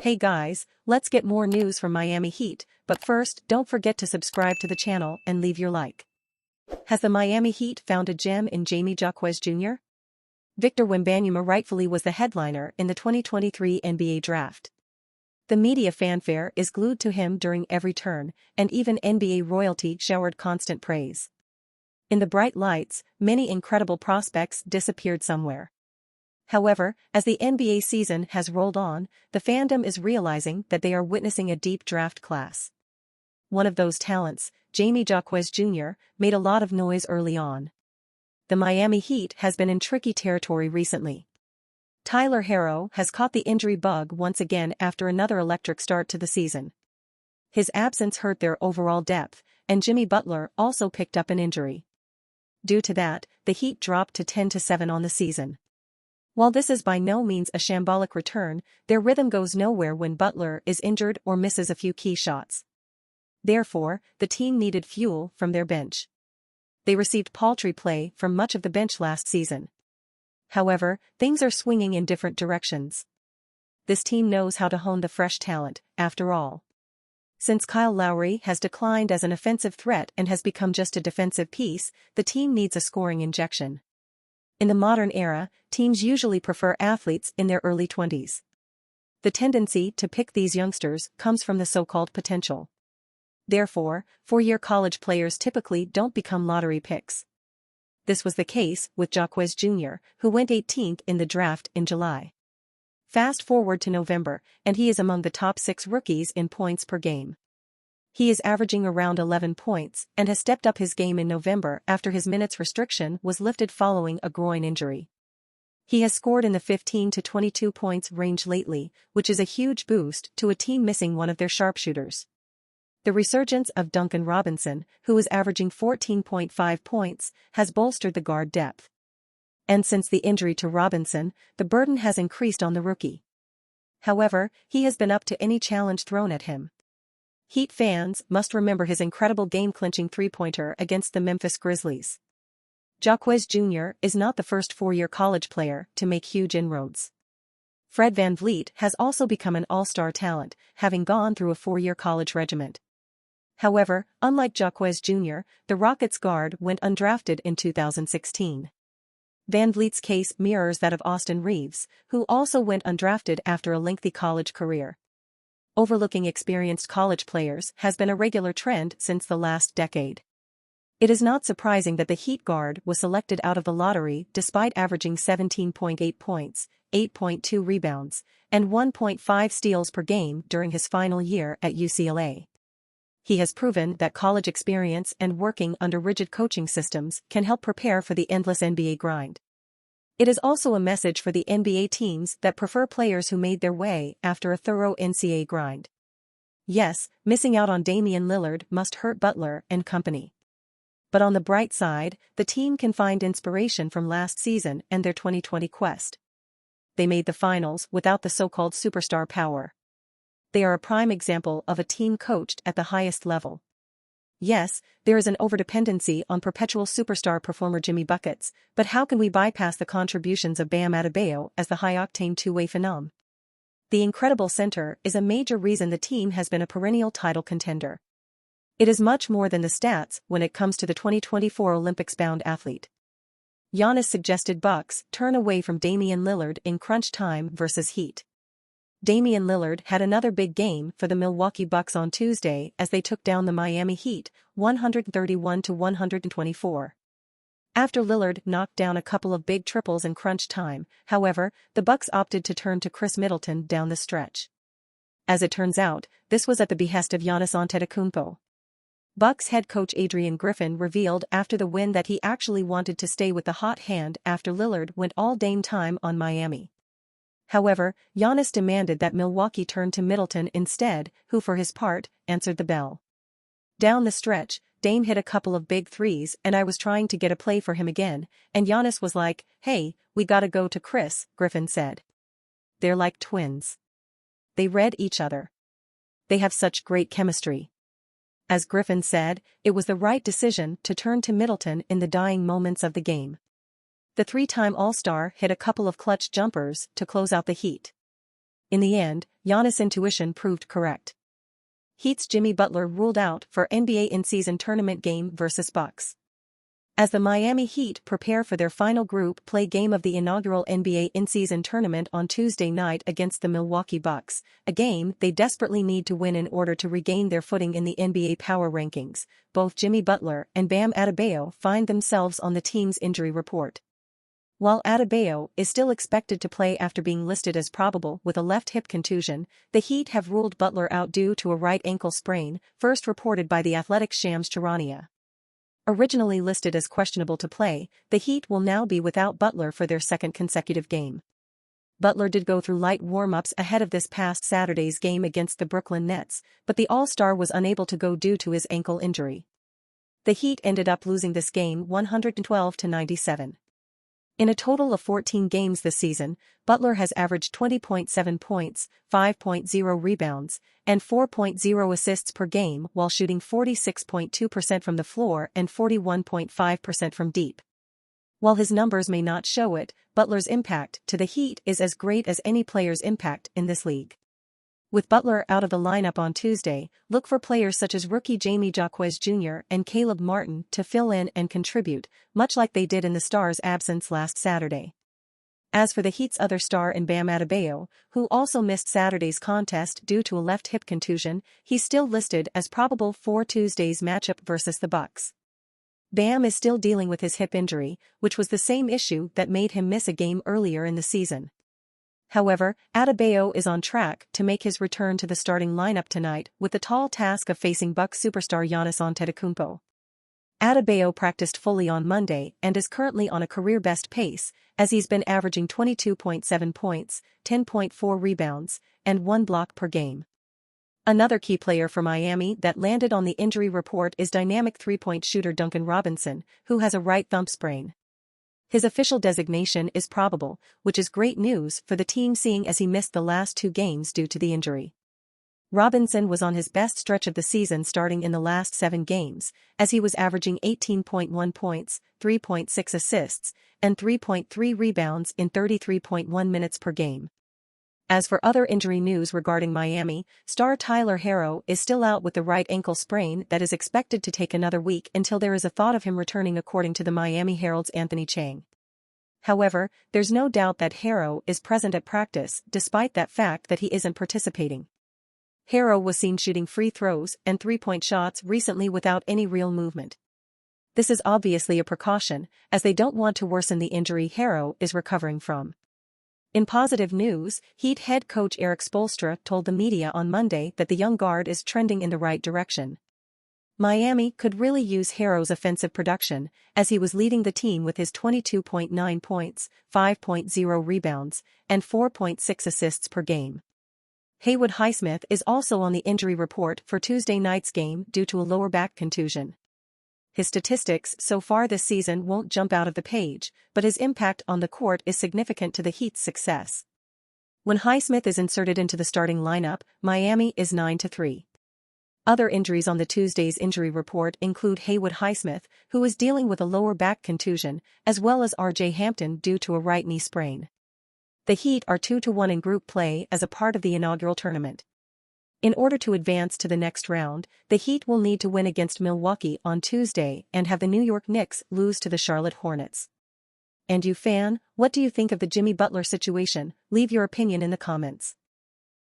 Hey guys, let's get more news from Miami Heat, but first don't forget to subscribe to the channel and leave your like. Has the Miami Heat found a gem in Jamie Butler Jr.? Victor Wembanyama rightfully was the headliner in the 2023 NBA Draft. The media fanfare is glued to him during every turn, and even NBA royalty showered constant praise. In the bright lights, many incredible prospects disappeared somewhere. However, as the NBA season has rolled on, the fandom is realizing that they are witnessing a deep draft class. One of those talents, Jamie Butler Jr., made a lot of noise early on. The Miami Heat has been in tricky territory recently. Tyler Herro has caught the injury bug once again after another electric start to the season. His absence hurt their overall depth, and Jimmy Butler also picked up an injury. Due to that, the Heat dropped to 10-7 on the season. While this is by no means a shambolic return, their rhythm goes nowhere when Butler is injured or misses a few key shots. Therefore, the team needed fuel from their bench. They received paltry play from much of the bench last season. However, things are swinging in different directions. This team knows how to hone the fresh talent, after all. Since Kyle Lowry has declined as an offensive threat and has become just a defensive piece, the team needs a scoring injection. In the modern era, teams usually prefer athletes in their early 20s. The tendency to pick these youngsters comes from the so-called potential. Therefore, four-year college players typically don't become lottery picks. This was the case with Butler Jr., who went 18th in the draft in July. Fast forward to November, and he is among the top 6 rookies in points per game. He is averaging around 11 points and has stepped up his game in November after his minutes restriction was lifted following a groin injury. He has scored in the 15 to 22 points range lately, which is a huge boost to a team missing one of their sharpshooters. The resurgence of Duncan Robinson, who is averaging 14.5 points, has bolstered the guard depth. And since the injury to Robinson, the burden has increased on the rookie. However, he has been up to any challenge thrown at him. Heat fans must remember his incredible game-clinching three-pointer against the Memphis Grizzlies. Butler Jr. is not the first four-year college player to make huge inroads. Fred VanVleet has also become an all-star talent, having gone through a four-year college regiment. However, unlike Butler Jr., the Rockets guard went undrafted in 2016. VanVleet's case mirrors that of Austin Reeves, who also went undrafted after a lengthy college career. Overlooking experienced college players has been a regular trend since the last decade. It is not surprising that the Heat guard was selected out of the lottery despite averaging 17.8 points, 8.2 rebounds, and 1.5 steals per game during his final year at UCLA. He has proven that college experience and working under rigid coaching systems can help prepare for the endless NBA grind. It is also a message for the NBA teams that prefer players who made their way after a thorough NCAA grind. Yes, missing out on Damian Lillard must hurt Butler and company. But on the bright side, the team can find inspiration from last season and their 2020 quest. They made the finals without the so-called superstar power. They are a prime example of a team coached at the highest level. Yes, there is an overdependency on perpetual superstar performer Jimmy Buckets, but how can we bypass the contributions of Bam Adebayo as the high-octane two-way phenom? The incredible center is a major reason the team has been a perennial title contender. It is much more than the stats when it comes to the 2024 Olympics-bound athlete. Giannis suggested Bucks turn away from Damian Lillard in crunch time versus Heat. Damian Lillard had another big game for the Milwaukee Bucks on Tuesday as they took down the Miami Heat, 131-124. After Lillard knocked down a couple of big triples in crunch time, however, the Bucks opted to turn to Chris Middleton down the stretch. As it turns out, this was at the behest of Giannis Antetokounmpo. Bucks head coach Adrian Griffin revealed after the win that he actually wanted to stay with the hot hand after Lillard went all Dame time on Miami. However, Giannis demanded that Milwaukee turn to Middleton instead, who for his part, answered the bell. Down the stretch, Dame hit a couple of big threes and I was trying to get a play for him again, and Giannis was like, "Hey, we gotta go to Chris," Griffin said. They're like twins. They read each other. They have such great chemistry. As Griffin said, it was the right decision to turn to Middleton in the dying moments of the game. the three-time All-Star hit a couple of clutch jumpers to close out the Heat. In the end, Giannis' intuition proved correct. Heat's Jimmy Butler ruled out for NBA in-season tournament game versus Bucks. As the Miami Heat prepare for their final group play game of the inaugural NBA in-season tournament on Tuesday night against the Milwaukee Bucks, a game they desperately need to win in order to regain their footing in the NBA power rankings, both Jimmy Butler and Bam Adebayo find themselves on the team's injury report. While Adebayo is still expected to play after being listed as probable with a left hip contusion, the Heat have ruled Butler out due to a right ankle sprain, first reported by The Athletic's Shams Charania. Originally listed as questionable to play, the Heat will now be without Butler for their second consecutive game. Butler did go through light warm-ups ahead of this past Saturday's game against the Brooklyn Nets, but the All-Star was unable to go due to his ankle injury. The Heat ended up losing this game 112-97. In a total of 14 games this season, Butler has averaged 20.7 points, 5.0 rebounds, and 4.0 assists per game while shooting 46.2% from the floor and 41.5% from deep. While his numbers may not show it, Butler's impact to the Heat is as great as any player's impact in this league. With Butler out of the lineup on Tuesday, look for players such as rookie Jaime Jaquez Jr. and Caleb Martin to fill in and contribute, much like they did in the Stars' absence last Saturday. As for the Heat's other star in Bam Adebayo, who also missed Saturday's contest due to a left hip contusion, he's still listed as probable for Tuesday's matchup versus the Bucks. Bam is still dealing with his hip injury, which was the same issue that made him miss a game earlier in the season. However, Adebayo is on track to make his return to the starting lineup tonight with the tall task of facing Bucks superstar Giannis Antetokounmpo. Adebayo practiced fully on Monday and is currently on a career-best pace, as he's been averaging 22.7 points, 10.4 rebounds, and 1 block per game. Another key player for Miami that landed on the injury report is dynamic three-point shooter Duncan Robinson, who has a right thumb sprain. His official designation is probable, which is great news for the team seeing as he missed the last 2 games due to the injury. Robinson was on his best stretch of the season starting in the last 7 games, as he was averaging 18.1 points, 3.6 assists, and 3.3 rebounds in 33.1 minutes per game. As for other injury news regarding Miami, star Tyler Herro is still out with the right ankle sprain that is expected to take another week until there is a thought of him returning, according to the Miami Herald's Anthony Chang. However, there's no doubt that Herro is present at practice despite that fact that he isn't participating. Herro was seen shooting free throws and three-point shots recently without any real movement. This is obviously a precaution, as they don't want to worsen the injury Herro is recovering from. In positive news, Heat head coach Erik Spoelstra told the media on Monday that the young guard is trending in the right direction. Miami could really use Herro's offensive production, as he was leading the team with his 22.9 points, 5.0 rebounds, and 4.6 assists per game. Haywood Highsmith is also on the injury report for Tuesday night's game due to a lower back contusion. His statistics so far this season won't jump out of the page, but his impact on the court is significant to the Heat's success. When Highsmith is inserted into the starting lineup, Miami is 9-3. Other injuries on the Tuesday's injury report include Haywood Highsmith, who is dealing with a lower back contusion, as well as R.J. Hampton due to a right knee sprain. The Heat are 2-1 in group play as a part of the inaugural tournament. In order to advance to the next round, the Heat will need to win against Milwaukee on Tuesday and have the New York Knicks lose to the Charlotte Hornets. And you fan, what do you think of the Jimmy Butler situation? Leave your opinion in the comments.